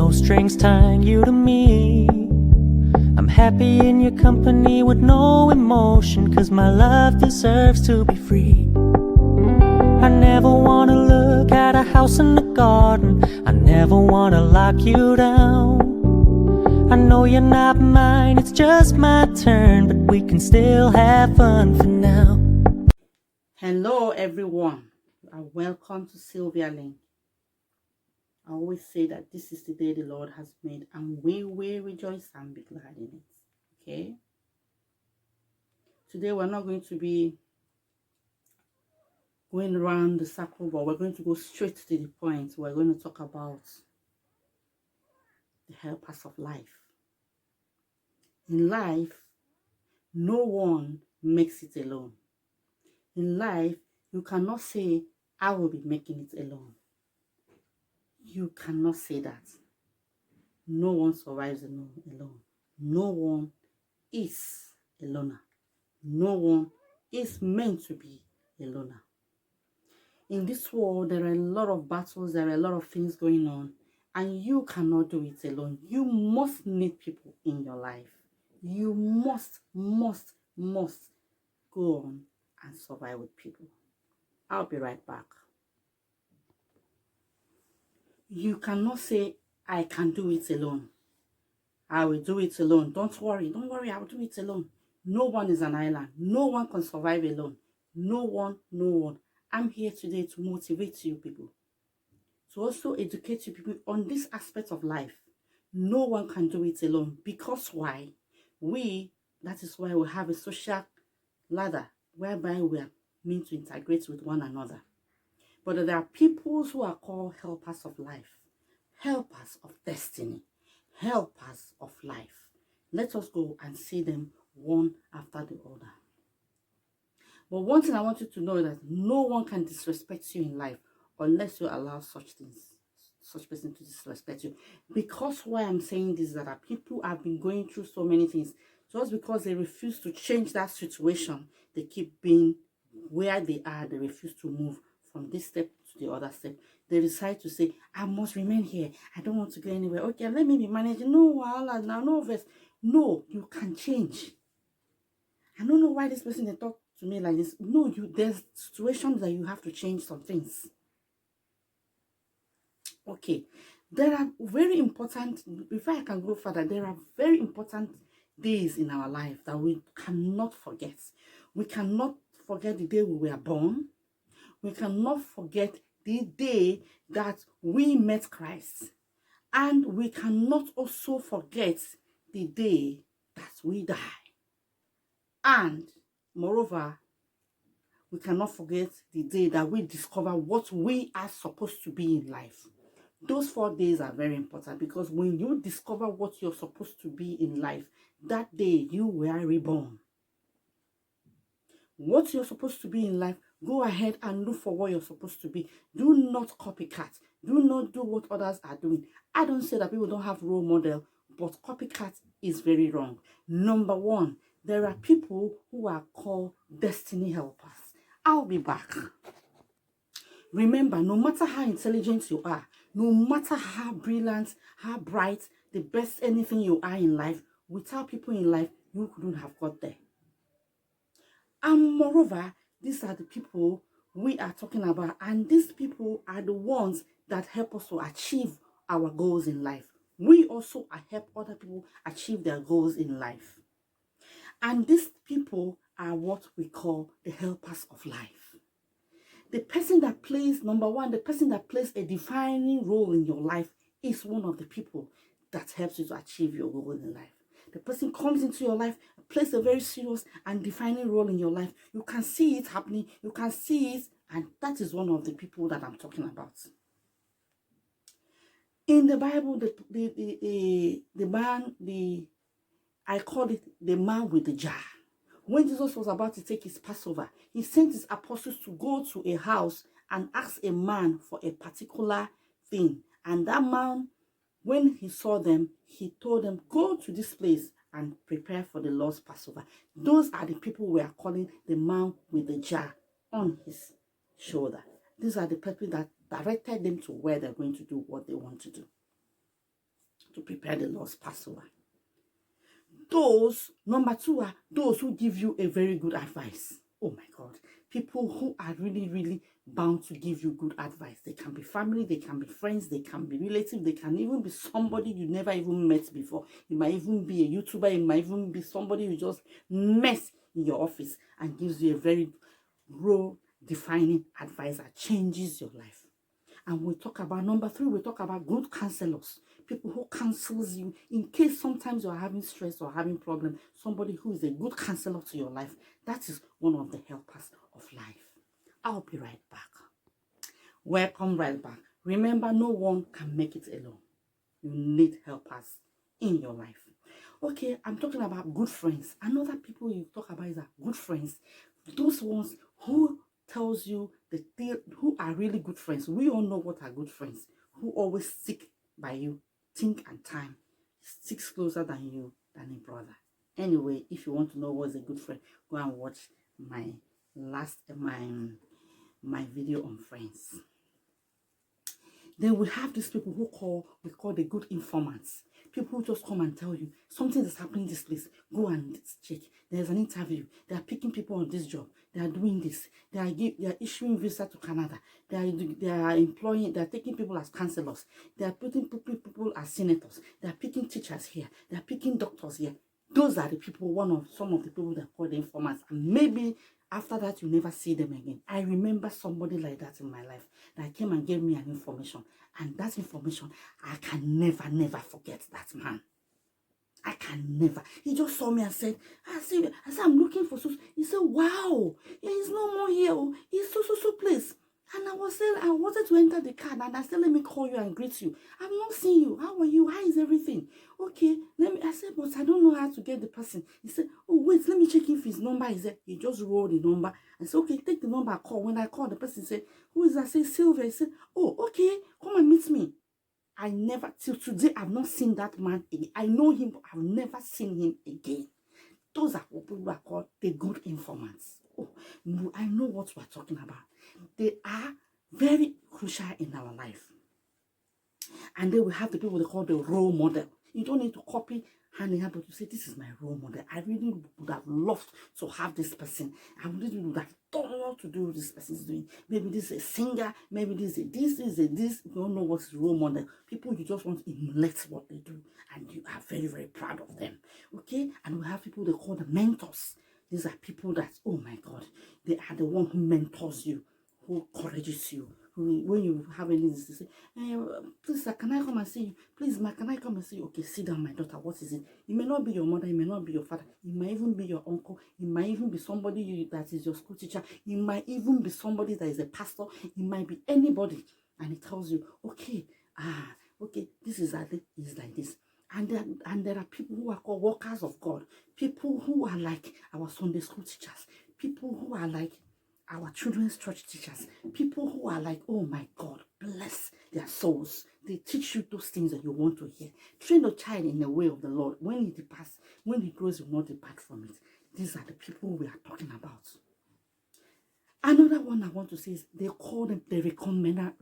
no strings tying you to me. I'm happy in your company with no emotion, 'cause my love deserves to be free. I never wanna look at a house in the garden, I never wanna lock you down. I know you're not mine, it's just my turn, but we can still have fun for now. Hello everyone, and welcome to Sylvia Link. I always say that this is the day the Lord has made, and we will rejoice and be glad in it. Okay? Today we're not going to be going around the circle, but we're going to go straight to the point. We're going to talk about the helpers of life. In life, no one makes it alone. In life, you cannot say, I will be making it alone. You cannot say that. No one survives alone. No one is a loner. No one is meant to be a loner. In this world, there are a lot of battles, there are a lot of things going on, and you cannot do it alone. You must need people in your life. You must go on and survive with people. I'll be right back. You cannot say, I can do it alone. I will do it alone. Don't worry, I will do it alone. No one is an island. No one can survive alone. No one. I'm here today to motivate you people, to also educate you people on this aspect of life. No one can do it alone. Because why? That is why we have a social ladder whereby we are meant to integrate with one another. But there are people who are called helpers of life, helpers of destiny, helpers of life. Let us go and see them one after the other. But one thing I want you to know is that no one can disrespect you in life unless you allow such person to disrespect you. Because why I'm saying this is that people have been going through so many things. Just because they refuse to change that situation, they keep being where they are. They refuse to move from this step to the other step. They decide to say, I must remain here. I don't want to go anywhere. Okay, let me be managing. No, Allah, now, no verse. No, you can change. I don't know why this person they talk to me like this. No, there's situations that you have to change some things. Okay, there are very important, before I can go further, there are very important days in our life that we cannot forget. We cannot forget the day we were born. We cannot forget the day that we met Christ. And we cannot also forget the day that we die. And moreover, we cannot forget the day that we discover what we are supposed to be in life. Those 4 days are very important, because when you discover what you're supposed to be in life, that day you were reborn. What you're supposed to be in life, go ahead and look for what you're supposed to be. Do not copycat. Do not do what others are doing. I don't say that people don't have role model, but copycat is very wrong. Number one, there are people who are called destiny helpers. I'll be back. Remember, no matter how intelligent you are, no matter how brilliant, how bright, the best anything you are in life, without people in life, you couldn't have got there. And moreover, these are the people we are talking about, and these people are the ones that help us to achieve our goals in life. We also help other people achieve their goals in life. And these people are what we call the helpers of life. The person that plays, number one, the person that plays a defining role in your life is one of the people that helps you to achieve your goal in life. The person comes into your life, plays a very serious and defining role in your life. You can see it happening, you can see it, and that is one of the people that I'm talking about. In the Bible, I call it the man with the jar. When Jesus was about to take his Passover, he sent his apostles to go to a house and ask a man for a particular thing. And that man, when he saw them, he told them, go to this place and prepare for the Lord's Passover. Those are the people we are calling the man with the jar on his shoulder. These are the people that directed them to where they're going to do what they want to do. to prepare the Lord's Passover. Those, number two, are those who give you a very good advice. Oh my God. People who are really, really bound to give you good advice. They can be family, they can be friends, they can be relatives, they can even be somebody you never even met before. It might even be a YouTuber, it might even be somebody you just met in your office and gives you a very role-defining advice that changes your life. And we talk about number three, we talk about good counselors. People who counsels you in case sometimes you're having stress or having problem. Somebody who is a good counselor to your life. That is one of the helpers of life. I'll be right back. Welcome right back. Remember, no one can make it alone. You need helpers in your life. Okay, I'm talking about good friends. Another people you talk about is good friends. Those ones who tells you who are really good friends. We all know what are good friends. Who always stick by you, think and time, sticks closer than you than a brother. Anyway, if you want to know what's a good friend, go and watch my video on friends. Then we have these people we call the good informants. People who just come and tell you something is happening in this place. Go and check. There's an interview. They are picking people on this job. They are doing this. They are issuing visa to Canada. They are taking people as counselors. They are putting people as senators. They are picking teachers here. They are picking doctors here. Those are the people, some of the people that call the informants. And maybe after that, you never see them again. I remember somebody like that in my life that came and gave me an information. And that information, I can never forget that man. I can never. He just saw me and said, I said, I'm looking for so. He said, wow, he's no more here. He's so place. And I wanted to enter the car, and I said, let me call you and greet you. I've not seen you. How are you? How is everything? Okay, I said, but I don't know how to get the person. He said, oh, wait, let me check if his number is there. He just wrote the number. I said, okay, take the number, call. When I called, the person said, who is that? I said, Sylvia. He said, oh, okay, come and meet me. I never, till today, I've not seen that man again. I know him, but I've never seen him again. Those are what people are called the good informants. Oh, I know what we're talking about. They are very crucial in our life. And then we have the people they call the role model. You don't need to copy hand in hand, but you say, this is my role model. I really would have loved to have this person. I really would have done what to do what this person is doing. Maybe this is a singer. Maybe this is this. You don't know what's role model. People, you just want to emulate what they do. And you are very, very proud of them. Okay? And we have people they call the mentors. These are people that, oh my God, they are the one who mentors you, who encourages you. When you have any disease, they say, hey, please, sir, can I come and see you? Please, ma, can I come and see you? Okay, sit down, my daughter. What is it? It may not be your mother. It may not be your father. It might even be your uncle. It might even be somebody that is your school teacher. It might even be somebody that is a pastor. It might be anybody. And it tells you, okay, this is like this. And there are people who are called workers of God. People who are like our Sunday school teachers. People who are like our children's church teachers. People who are like, oh my God, bless their souls. They teach you those things that you want to hear. Train a child in the way of the Lord. When he grows, he will not depart from it. These are the people we are talking about. Another one I want to say is they call them the recommenders.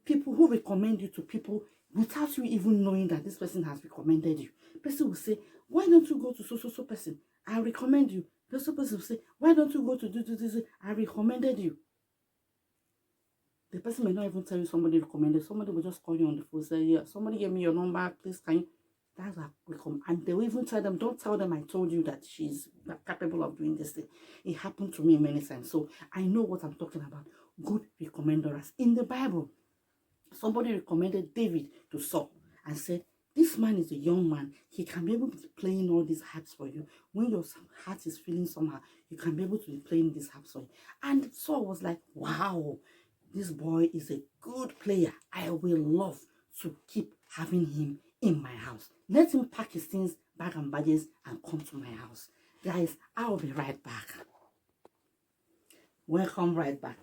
People who recommend you to people without you even knowing that this person has recommended you. Person will say, why don't you go to so person? I recommend you. The person will say, why don't you go to do this? I recommended you. The person may not even tell you somebody recommended. Somebody will just call you on the phone, say, yeah, somebody gave me your number, please can you? That's what recommend. And they will even tell them, don't tell them I told you that she's capable of doing this thing. It happened to me many times. So I know what I'm talking about. Good recommenders. In the Bible, somebody recommended David to Saul and said, this man is a young man. He can be able to be playing all these harps for you. When your heart is feeling somehow, you can be able to be playing these harps for you. And Saul was like, wow, this boy is a good player. I will love to keep having him in my house. Let him pack his things, bag and baggage, and come to my house. Guys, I'll be right back. Welcome right back.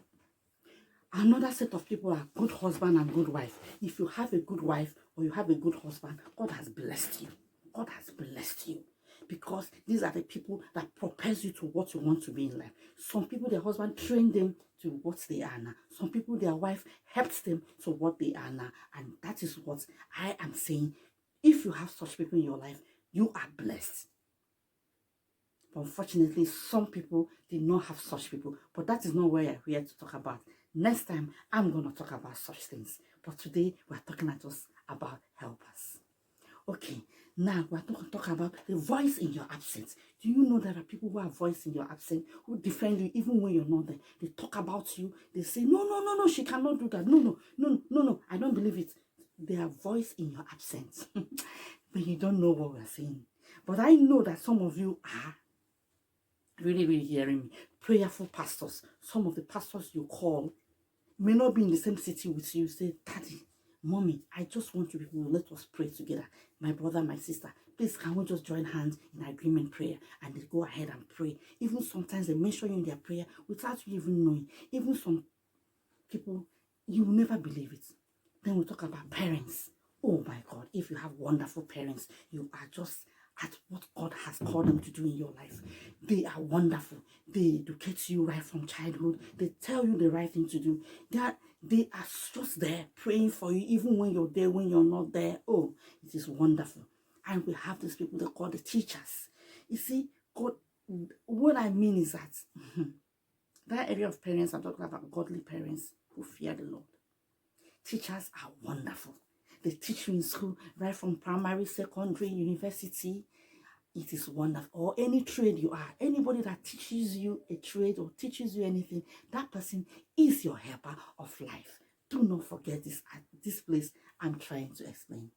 Another set of people are good husband and good wife. If you have a good wife or you have a good husband, God has blessed you. God has blessed you. because these are the people that propels you to what you want to be in life. Some people, their husband trained them to what they are now. Some people, their wife helps them to what they are now. And that is what I am saying. If you have such people in your life, you are blessed. But unfortunately, some people did not have such people. But that is not what we're here to talk about. Next time, I'm going to talk about such things. But today, we're talking about helpers. Okay, now we're going to talk about the voice in your absence. Do you know there are people who are voice in your absence, who defend you even when you're not there? They talk about you. They say, no, she cannot do that. No, I don't believe it. They are voice in your absence. But you don't know what we're saying. But I know that some of you are really hearing me. Prayerful pastors. Some of the pastors you call may not be in the same city with you. Say, Daddy, Mommy, I just want you people, let us pray together. My brother, my sister, please, can we just join hands in agreement prayer? And they go ahead and pray. Even sometimes they mention you in their prayer without you even knowing. Even some people, you will never believe it. Then we talk about parents. Oh my God, if you have wonderful parents, you are just at what God has called them to do in your life. They are wonderful. They educate you right from childhood. They tell you the right thing to do. They are just there praying for you, even when you're there, when you're not there. Oh, it is wonderful. And we have these people they call the teachers. You see, God, what I mean is that that area of parents, I'm talking about godly parents who fear the Lord. Teachers are wonderful. They teach you in school, right from primary, secondary, university. It is wonderful. Or any trade you are. Anybody that teaches you a trade or teaches you anything, that person is your helper of life. Do not forget this at this place I'm trying to explain.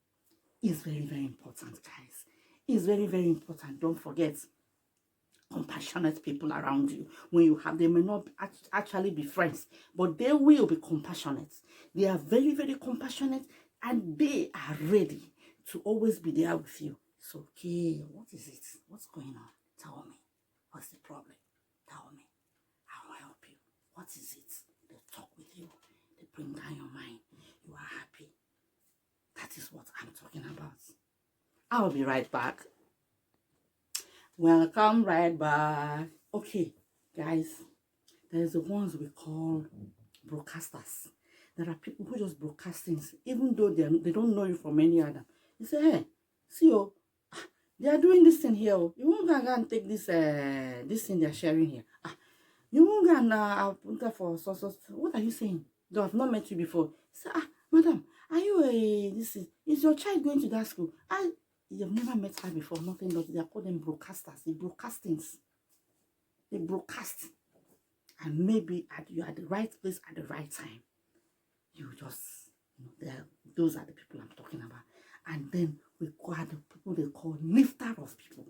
It's very important, guys. It's very important. Don't forget compassionate people around you. When you have, they may not actually be friends, but they will be compassionate. They are very compassionate, and they are ready to always be there with you. It's okay. What is it? What's going on? Tell me. What's the problem? Tell me. I will help you. What is it? They talk with you. They bring down your mind. You are happy. That is what I'm talking about. I'll be right back. Welcome right back. Okay, guys. There's the ones we call broadcasters. There are people who just broadcast things, even though they don't know you from any other. You say, hey, see, they are doing this thing here. You won't go and take this thing they're sharing here. You won't go and put that for so. What are you saying? They have not met you before. Say, madam, are you is your child going to that school? You've never met her before, nothing. They are called them broadcasters. They broadcast things. They broadcast. And maybe you're at the right place at the right time. You just, those are the people I'm talking about. And then we got the people they call lifter of people.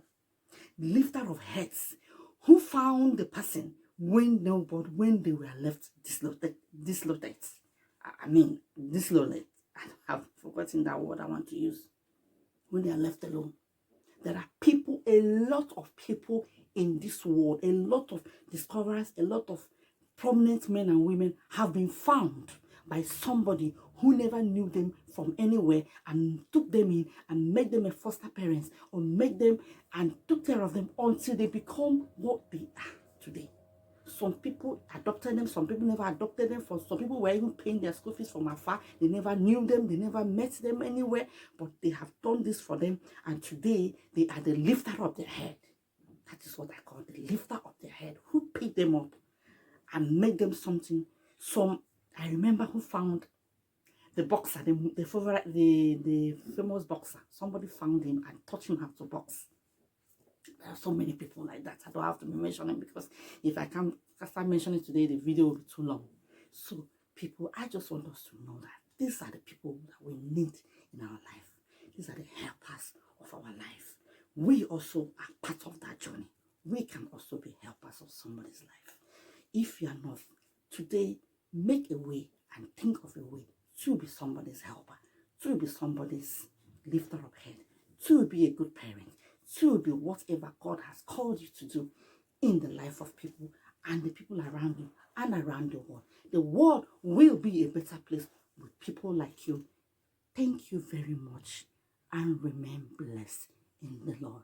Lifter of heads. Who found the person when they were left dislocated. I've forgotten that word I want to use. When they are left alone. There are people, a lot of people in this world, a lot of discoverers, a lot of prominent men and women have been found by somebody who never knew them from anywhere and took them in and made them a foster parents or made them and took care of them until they become what they are today. Some people adopted them, some people never adopted them. For some people were even paying their school fees from afar. They never knew them, they never met them anywhere, but they have done this for them, and today they are the lifter of their head. That is what I call the lifter of their head, who picked them up and made them something. I remember who found the boxer, the famous boxer. Somebody found him and taught him how to box. There are so many people like that. I don't have to be mentioning, because if I can't start mentioning today, the video will be too long. So people, I just want us to know that these are the people that we need in our life. These are the helpers of our life. We also are part of that journey. We can also be helpers of somebody's life. If you are not, today, make a way and think of a way to be somebody's helper, to be somebody's lifter of head, to be a good parent, to be whatever God has called you to do in the life of people and the people around you and around the world. The world will be a better place with people like you. Thank you very much, and remain blessed in the Lord.